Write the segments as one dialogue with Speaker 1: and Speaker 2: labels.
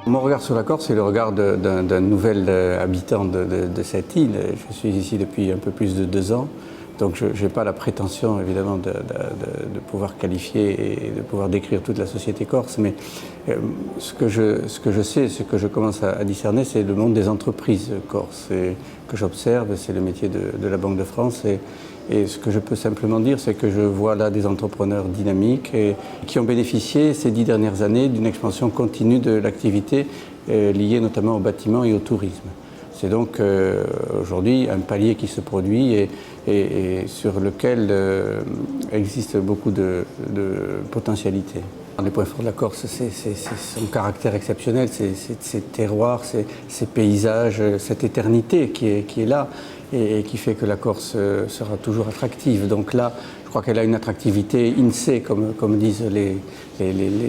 Speaker 1: Mon regard sur la Corse, c'est le regard d'un nouvel habitant de cette île. Je suis ici depuis un peu plus de 2 ans, donc je n'ai pas la prétention évidemment de pouvoir qualifier et de pouvoir décrire toute la société corse, mais ce que je sais, ce que je commence à discerner, c'est le monde des entreprises corses et que j'observe, c'est le métier de la Banque de France. Et ce que je peux simplement dire, c'est que je vois là des entrepreneurs dynamiques et qui ont bénéficié ces 10 dernières années d'une expansion continue de l'activité liée notamment au bâtiment et au tourisme. C'est donc aujourd'hui un palier qui se produit et sur lequel existe beaucoup de potentialités. Les points forts de la Corse, c'est son caractère exceptionnel, ses terroirs, ses paysages, cette éternité qui est là et qui fait que la Corse sera toujours attractive. Donc là, je crois qu'elle a une attractivité INSEE, comme disent les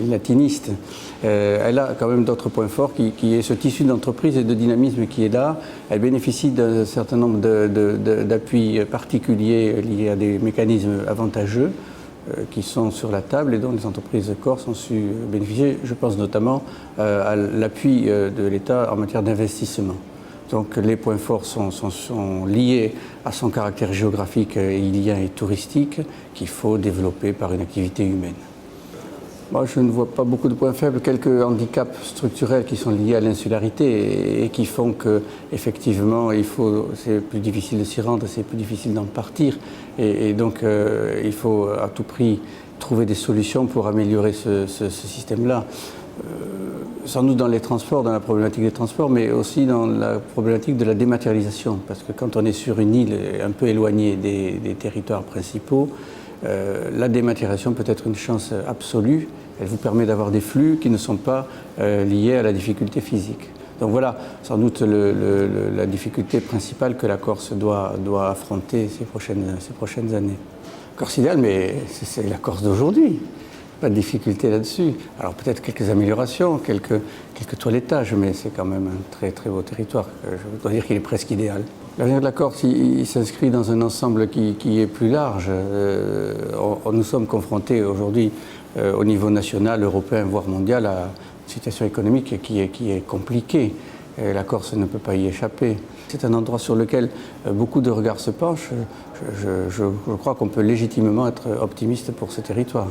Speaker 1: latinistes. Elle a quand même d'autres points forts qui est ce tissu d'entreprise et de dynamisme qui est là. Elle bénéficie d'un certain nombre d'appuis particuliers liés à des mécanismes avantageux qui sont sur la table et dont les entreprises corses ont su bénéficier. Je pense notamment à l'appui de l'État en matière d'investissement. Donc les points forts sont liés à son caractère géographique, ilien et touristique qu'il faut développer par une activité humaine. Moi, je ne vois pas beaucoup de points faibles, quelques handicaps structurels qui sont liés à l'insularité et qui font qu'effectivement, c'est plus difficile de s'y rendre, c'est plus difficile d'en partir. Et donc, il faut à tout prix trouver des solutions pour améliorer ce système-là. Sans doute dans les transports, dans la problématique des transports, mais aussi dans la problématique de la dématérialisation. Parce que quand on est sur une île un peu éloignée des territoires principaux, la dématérialisation peut être une chance absolue. Elle vous permet d'avoir des flux qui ne sont pas liés à la difficulté physique. Donc voilà, sans doute la difficulté principale que la Corse doit affronter ces prochaines années. Corse idéale, mais c'est la Corse d'aujourd'hui. Pas de difficulté là-dessus. Alors peut-être quelques améliorations, quelques toilettages, mais c'est quand même un très très beau territoire. Je dois dire qu'il est presque idéal. L'avenir de la Corse, il s'inscrit dans un ensemble qui est plus large. Nous sommes confrontés aujourd'hui au niveau national, européen, voire mondial, à une situation économique qui est compliquée. Et la Corse ne peut pas y échapper. C'est un endroit sur lequel beaucoup de regards se penchent. Je crois qu'on peut légitimement être optimiste pour ce territoire.